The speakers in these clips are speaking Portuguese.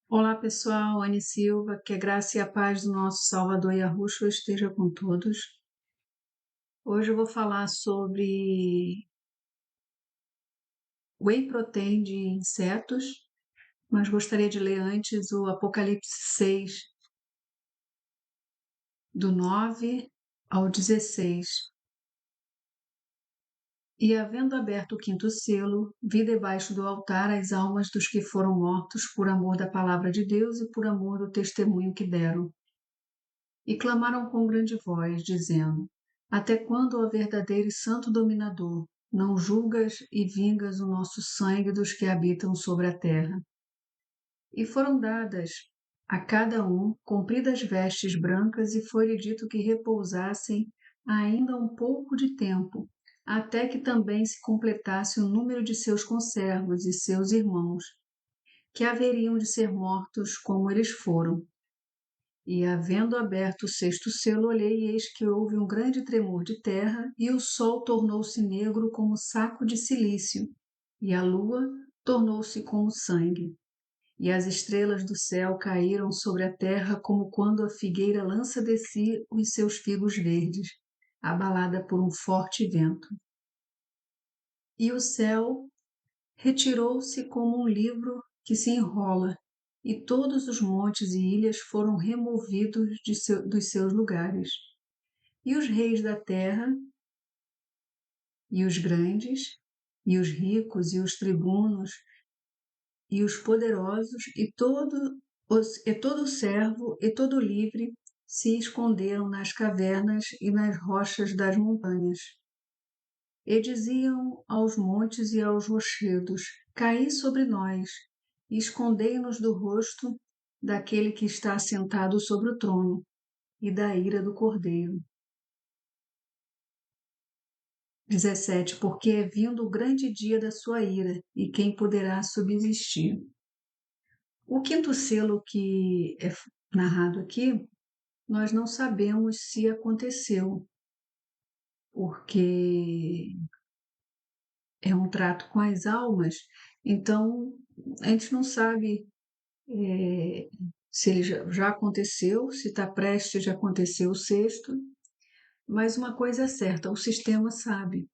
Olá pessoal, Anne Silva, que a graça e a paz do nosso Salvador Yahushua esteja com todos. Hoje eu vou falar sobre whey protein de insetos, mas gostaria de ler antes o Apocalipse 6, do 9 ao 16. E havendo aberto o quinto selo, vi debaixo do altar as almas dos que foram mortos por amor da palavra de Deus e por amor do testemunho que deram. E clamaram com grande voz, dizendo: Até quando, ó verdadeiro e santo dominador, não julgas e vingas o nosso sangue dos que habitam sobre a terra? E foram dadas a cada um compridas vestes brancas, e foi-lhe dito que repousassem ainda um pouco de tempo, até que também se completasse o número de seus conservos e seus irmãos, que haveriam de ser mortos como eles foram. E, havendo aberto o sexto selo, olhei, e eis que houve um grande tremor de terra, e o sol tornou-se negro como saco de cilício, e a lua tornou-se como sangue. E as estrelas do céu caíram sobre a terra, como quando a figueira lança de si os seus figos verdes, abalada por um forte vento. E o céu retirou-se como um livro que se enrola, e todos os montes e ilhas foram removidos dos seus lugares. E os reis da terra, e os grandes, e os ricos, e os tribunos, e os poderosos, e todo servo, e todo livre, se esconderam nas cavernas e nas rochas das montanhas. E diziam aos montes e aos rochedos: Caí sobre nós, e escondei-nos do rosto daquele que está assentado sobre o trono e da ira do Cordeiro. 17. Porque é vindo o grande dia da sua ira, e quem poderá subsistir? O quinto selo que é narrado aqui, nós não sabemos se aconteceu, porque é um trato com as almas, então a gente não sabe se ele já aconteceu, se está prestes a acontecer o sexto, mas uma coisa é certa, o sistema sabe.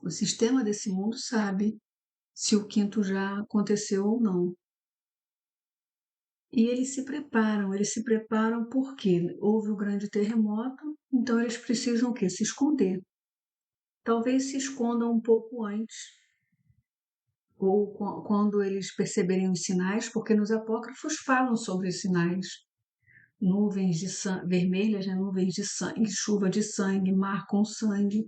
O sistema desse mundo sabe se o quinto já aconteceu ou não. E eles se preparam porque houve o grande terremoto, então eles precisam o quê? Se esconder. Talvez se escondam um pouco antes, ou quando eles perceberem os sinais, porque nos apócrifos falam sobre os sinais. Nuvens de vermelhas, né? Nuvens de sangue, chuva de sangue, mar com sangue.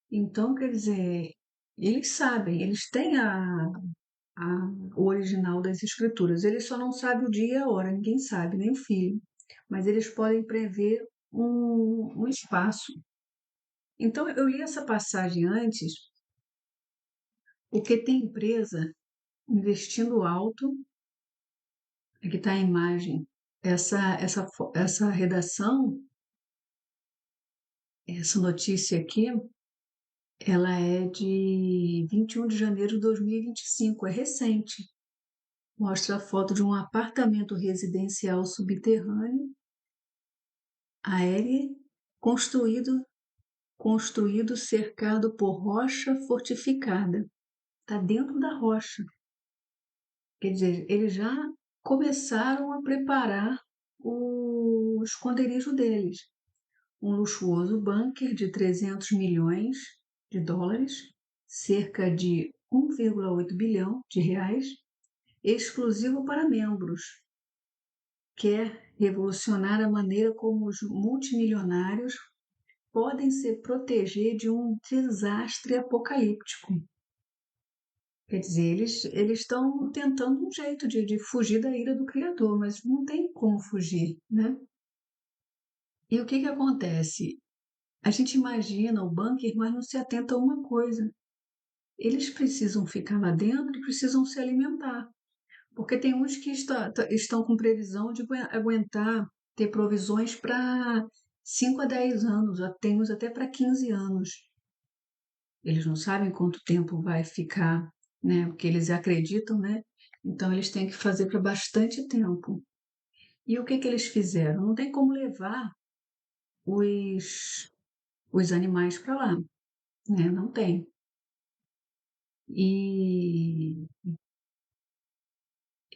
Então, quer dizer, eles sabem, eles têm o original das escrituras. Eles só não sabem o dia e a hora, ninguém sabe, nem o filho. Mas eles podem prever um espaço. Então, eu li essa passagem antes, porque tem empresa investindo alto, aqui está a imagem, essa redação, essa notícia aqui, ela é de 21 de janeiro de 2025, é recente. Mostra a foto de um apartamento residencial subterrâneo, aéreo, construído cercado por rocha fortificada. Está dentro da rocha. Quer dizer, eles já começaram a preparar o esconderijo deles. Um luxuoso bunker de 300 milhões de dólares, cerca de 1,8 bilhão de reais, exclusivo para membros. Quer revolucionar a maneira como os multimilionários podem se proteger de um desastre apocalíptico. Quer dizer, eles estão tentando um jeito de fugir da ira do Criador, mas não tem como fugir, né? E o que acontece? A gente imagina o bunker, mas não se atenta a uma coisa. Eles precisam ficar lá dentro e precisam se alimentar. Porque tem uns que estão com previsão de aguentar, ter provisões para 5 a 10 anos, tem uns até para 15 anos. Eles não sabem quanto tempo vai ficar, né? Porque eles acreditam, né, Então, eles têm que fazer para bastante tempo. E o que eles fizeram? Não tem como levar os animais para lá, né? Não tem. E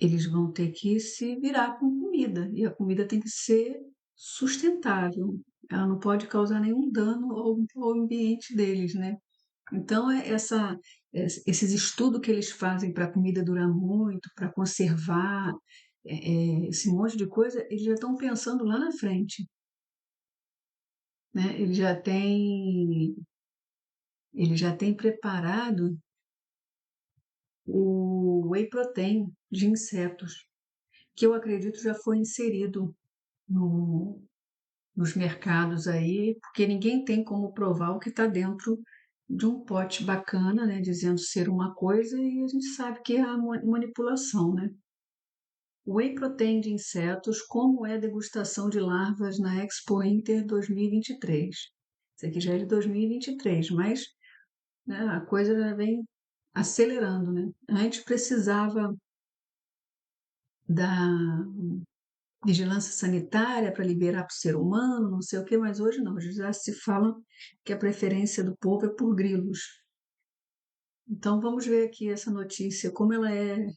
eles vão ter que se virar com comida, e a comida tem que ser sustentável. Ela não pode causar nenhum dano ao ambiente deles, né? Então, esses estudos que eles fazem para a comida durar muito, para conservar, esse monte de coisa, eles já estão pensando lá na frente, né? Ele já tem preparado o whey protein de insetos, que eu acredito já foi inserido no, nos mercados aí, porque ninguém tem como provar o que está dentro de um pote bacana, né, dizendo ser uma coisa e a gente sabe que é a manipulação, né? Whey protein de insetos, como é a degustação de larvas na Expo Inter 2023. Isso aqui já é de 2023, mas né, a coisa já vem acelerando, né? Antes precisava da vigilância sanitária para liberar para o ser humano, não sei o quê, mas hoje não, hoje já se fala que a preferência do povo é por grilos. Então vamos ver aqui essa notícia, como ela é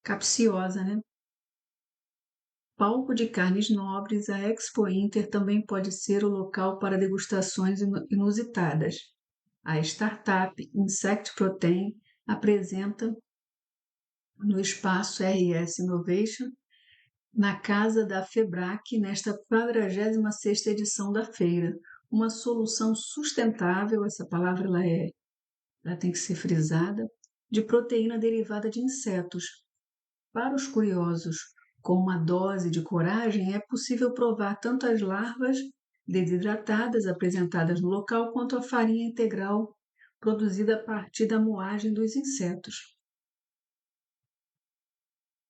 capciosa, né? Palco de carnes nobres, a Expo Inter também pode ser o local para degustações inusitadas. A startup Insect Protein apresenta no espaço RS Innovation na Casa da FEBRAC, nesta 46ª edição da feira. Uma solução sustentável, essa palavra ela tem que ser frisada, de proteína derivada de insetos. Para os curiosos, com uma dose de coragem, é possível provar tanto as larvas desidratadas apresentadas no local, quanto a farinha integral produzida a partir da moagem dos insetos.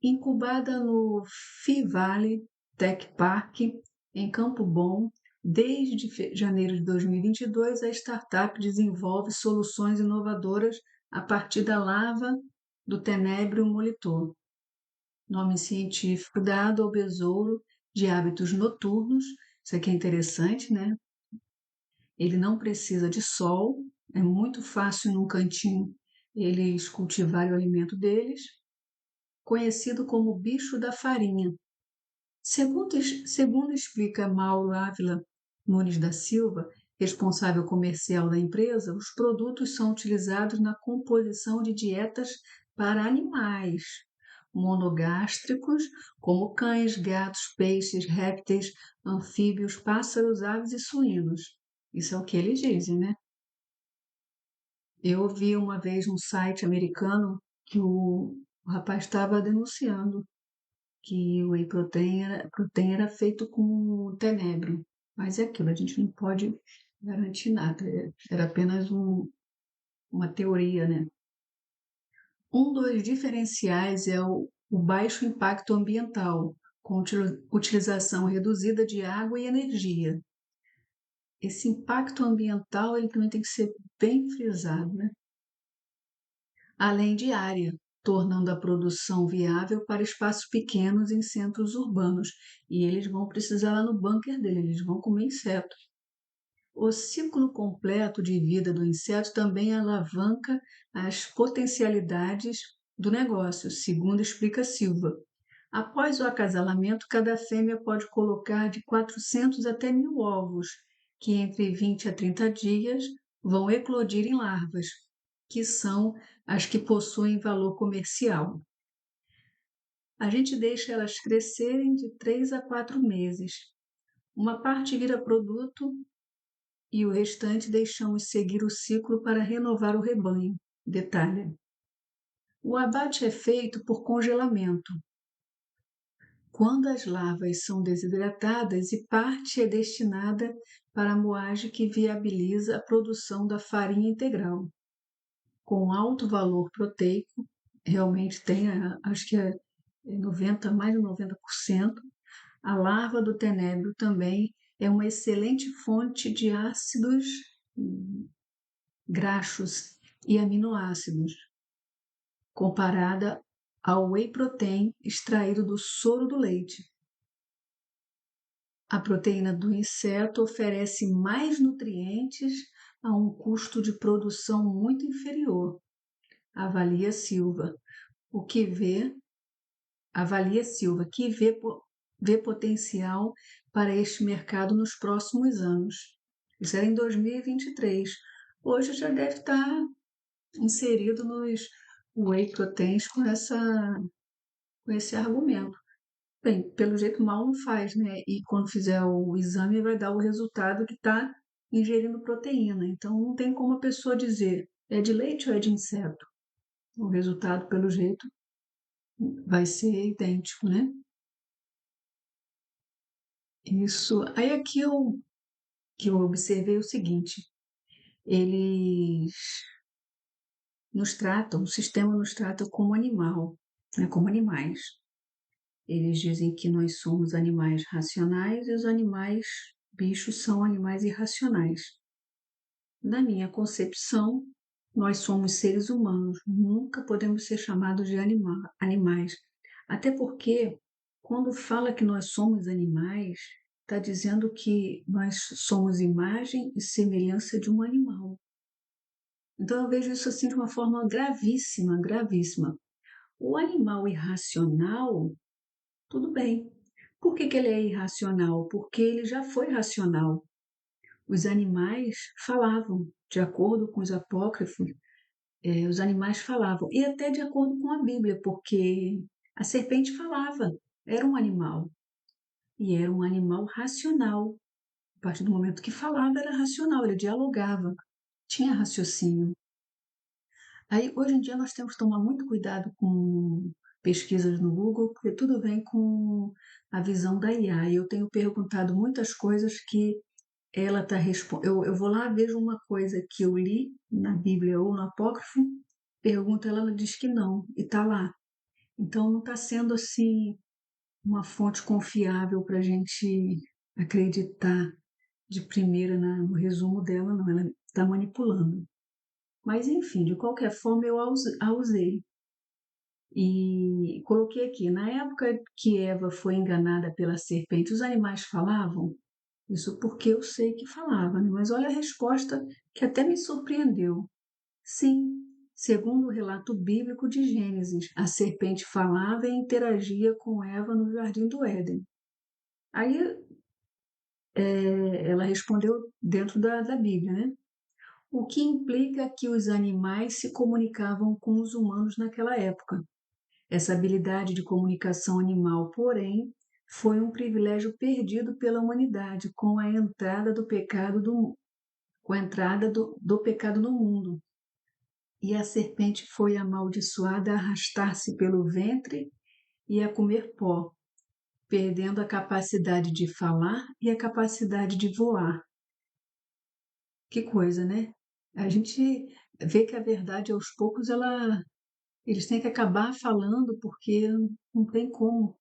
Incubada no Fee Valley Tech Park, em Campo Bom, desde janeiro de 2022, a startup desenvolve soluções inovadoras a partir da larva do Tenebrio molitor, nome científico dado ao besouro de hábitos noturnos. Isso aqui é interessante, né? Ele não precisa de sol, é muito fácil num cantinho eles cultivarem o alimento deles, conhecido como bicho da farinha. Segundo explica Mauro Ávila Nunes da Silva, responsável comercial da empresa, os produtos são utilizados na composição de dietas para animais monogástricos, como cães, gatos, peixes, répteis, anfíbios, pássaros, aves e suínos. Isso é o que eles dizem, né? Eu vi uma vez num site americano que o rapaz estava denunciando que o whey protein era feito com tenebro. Mas é aquilo, a gente não pode garantir nada. Era apenas uma teoria, né? Um dos diferenciais é o baixo impacto ambiental, com utilização reduzida de água e energia. Esse impacto ambiental ele também tem que ser bem frisado, né? Além de área, tornando a produção viável para espaços pequenos em centros urbanos. E eles vão precisar lá no bunker dele, eles vão comer insetos. O ciclo completo de vida do inseto também alavanca as potencialidades do negócio, segundo explica Silva. Após o acasalamento, cada fêmea pode colocar de 400 até 1.000 ovos, que entre 20 a 30 dias vão eclodir em larvas, que são as que possuem valor comercial. A gente deixa elas crescerem de 3 a 4 meses. Uma parte vira produto e o restante deixamos seguir o ciclo para renovar o rebanho. Detalhe: o abate é feito por congelamento, quando as larvas são desidratadas, e parte é destinada para a moagem que viabiliza a produção da farinha integral. Com alto valor proteico, realmente tem, acho que é 90, mais de 90%. A larva do tenebro também é uma excelente fonte de ácidos graxos e aminoácidos, comparada ao whey protein extraído do soro do leite. A proteína do inseto oferece mais nutrientes a um custo de produção muito inferior. Avalia Silva, que vê potencial para este mercado nos próximos anos. Isso era em 2023. Hoje já deve estar inserido nos whey proteins com esse argumento. Bem, pelo jeito mal não faz, né? E quando fizer o exame vai dar o resultado que está ingerindo proteína. Então não tem como a pessoa dizer é de leite ou é de inseto. O resultado, pelo jeito, vai ser idêntico, né? Isso. Aí aqui que eu observei o seguinte: eles o sistema nos trata como animal, né? Como animais. Eles dizem que nós somos animais racionais e os animais, bichos, são animais irracionais. Na minha concepção, nós somos seres humanos, nunca podemos ser chamados de animais. Até porque, quando fala que nós somos animais, está dizendo que nós somos imagem e semelhança de um animal. Então, eu vejo isso assim de uma forma gravíssima, gravíssima. O animal irracional, tudo bem. Por que ele é irracional? Porque ele já foi racional. Os animais falavam, de acordo com os apócrifos, os animais falavam, e até de acordo com a Bíblia, porque a serpente falava, era um animal, e era um animal racional. A partir do momento que falava, era racional, ele dialogava, tinha raciocínio. Aí, hoje em dia, nós temos que tomar muito cuidado com pesquisas no Google, porque tudo vem com a visão da IA. E eu tenho perguntado muitas coisas que ela está respondendo. Eu vou lá, vejo uma coisa que eu li na Bíblia ou no Apócrifo, pergunto ela diz que não, e está lá. Então, não está sendo assim uma fonte confiável para a gente acreditar de primeira no resumo dela, não. Ela está manipulando. Mas, enfim, de qualquer forma, eu a usei. E coloquei aqui, na época que Eva foi enganada pela serpente, os animais falavam? Isso porque eu sei que falava, né? Mas olha a resposta que até me surpreendeu. Sim, segundo o relato bíblico de Gênesis, a serpente falava e interagia com Eva no jardim do Éden. Aí ela respondeu dentro da Bíblia, né? O que implica que os animais se comunicavam com os humanos naquela época. Essa habilidade de comunicação animal, porém, foi um privilégio perdido pela humanidade com a entrada do pecado no mundo. E a serpente foi amaldiçoada a arrastar-se pelo ventre e a comer pó, perdendo a capacidade de falar e a capacidade de voar. Que coisa, né? A gente vê que a verdade, aos poucos, eles têm que acabar falando, porque não tem como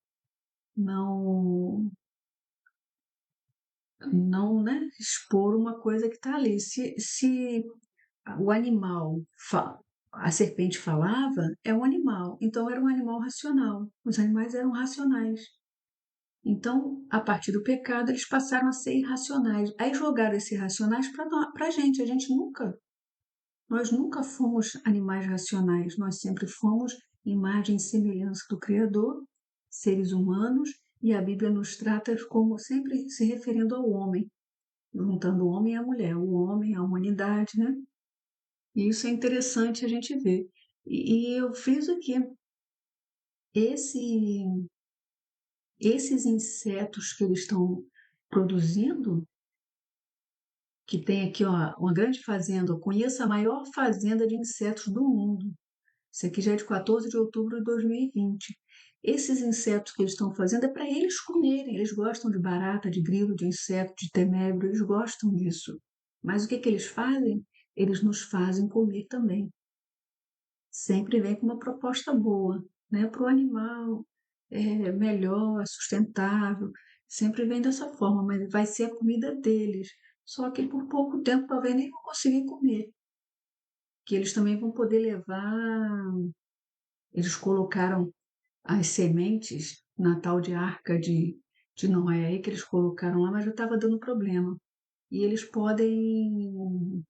não, não, né, expor uma coisa que está ali. Se o animal, a serpente falava, é um animal, então era um animal racional. Os animais eram racionais. Então, a partir do pecado, eles passaram a ser irracionais. Aí jogaram esses irracionais para a gente. Nós nunca fomos animais racionais, nós sempre fomos imagem e semelhança do Criador, seres humanos, e a Bíblia nos trata como sempre se referindo ao homem, juntando o homem e a mulher, o homem, a humanidade, né? E isso é interessante a gente ver. E eu fiz aqui, esse, esses insetos que eles estão produzindo, que tem aqui ó, uma grande fazenda, eu conheço a maior fazenda de insetos do mundo. Isso aqui já é de 14 de outubro de 2020. Esses insetos que eles estão fazendo é para eles comerem. Eles gostam de barata, de grilo, de inseto, de tenebro, eles gostam disso. Mas o que que eles fazem? Eles nos fazem comer também. Sempre vem com uma proposta boa, né? Para o animal, é melhor, é sustentável. Sempre vem dessa forma, mas vai ser a comida deles. Só que por pouco tempo talvez nem vão conseguir comer. Que eles também vão poder levar Eles colocaram as sementes na tal de arca de Noé aí que eles colocaram lá, mas já estava dando problema. E eles podem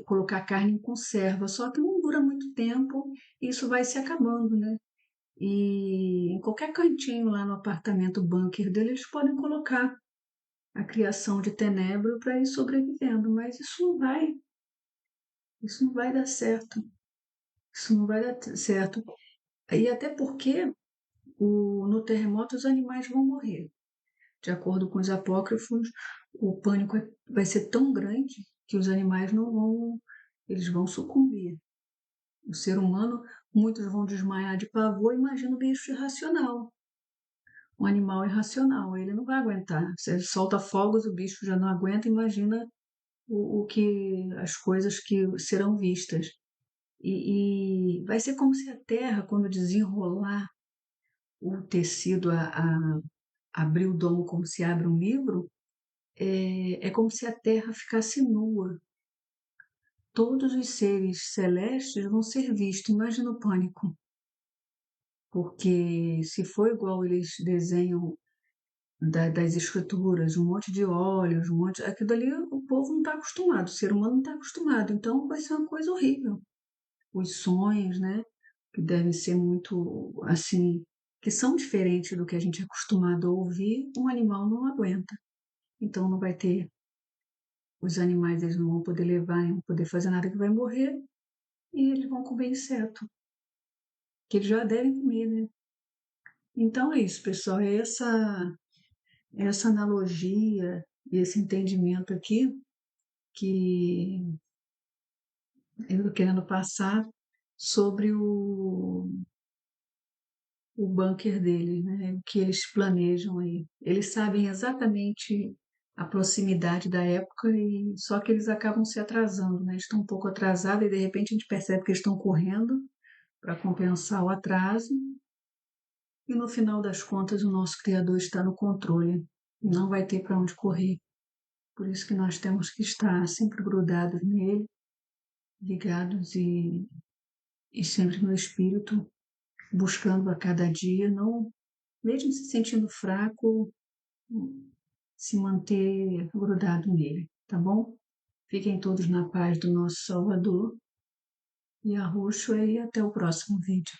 colocar carne em conserva, só que não dura muito tempo e isso vai se acabando, né? E em qualquer cantinho lá no apartamento bunker dele, eles podem colocar a criação de tenebro para ir sobrevivendo, mas isso não vai dar certo. Isso não vai dar certo. E até porque no terremoto os animais vão morrer. De acordo com os apócrifos, o pânico vai ser tão grande que os animais não vão, eles vão sucumbir. O ser humano, muitos vão desmaiar de pavor. Imagina o bicho irracional, um animal irracional, ele não vai aguentar. Você solta fogos, o bicho já não aguenta. Imagina o que as coisas que serão vistas. E vai ser como se a Terra, quando desenrolar o tecido, abrir o domo como se abre um livro, é como se a Terra ficasse nua. Todos os seres celestes vão ser vistos. Imagina o pânico. Porque se for igual eles desenham das escrituras, um monte de olhos, um monte, aquilo ali o povo não está acostumado, o ser humano não está acostumado, então vai ser uma coisa horrível. Os sonhos, né, que devem ser muito, assim, que são diferentes do que a gente é acostumado a ouvir, um animal não aguenta. Então não vai ter, os animais eles não vão poder levar, não vão poder fazer nada que vai morrer, e eles vão comer inseto, que eles já devem comer, né? Então é isso, pessoal, é essa analogia e esse entendimento aqui que eu estou querendo passar sobre o bunker deles, né? O que eles planejam aí. Eles sabem exatamente a proximidade da época e só que eles acabam se atrasando, né? Estão um pouco atrasados e de repente a gente percebe que eles estão correndo para compensar o atraso e no final das contas o nosso Criador está no controle. Não vai ter para onde correr. Por isso que nós temos que estar sempre grudados nele, ligados e sempre no Espírito, buscando a cada dia, não, mesmo se sentindo fraco, se manter grudado nele, tá bom? Fiquem todos na paz do nosso Salvador e arroxo e até o próximo vídeo.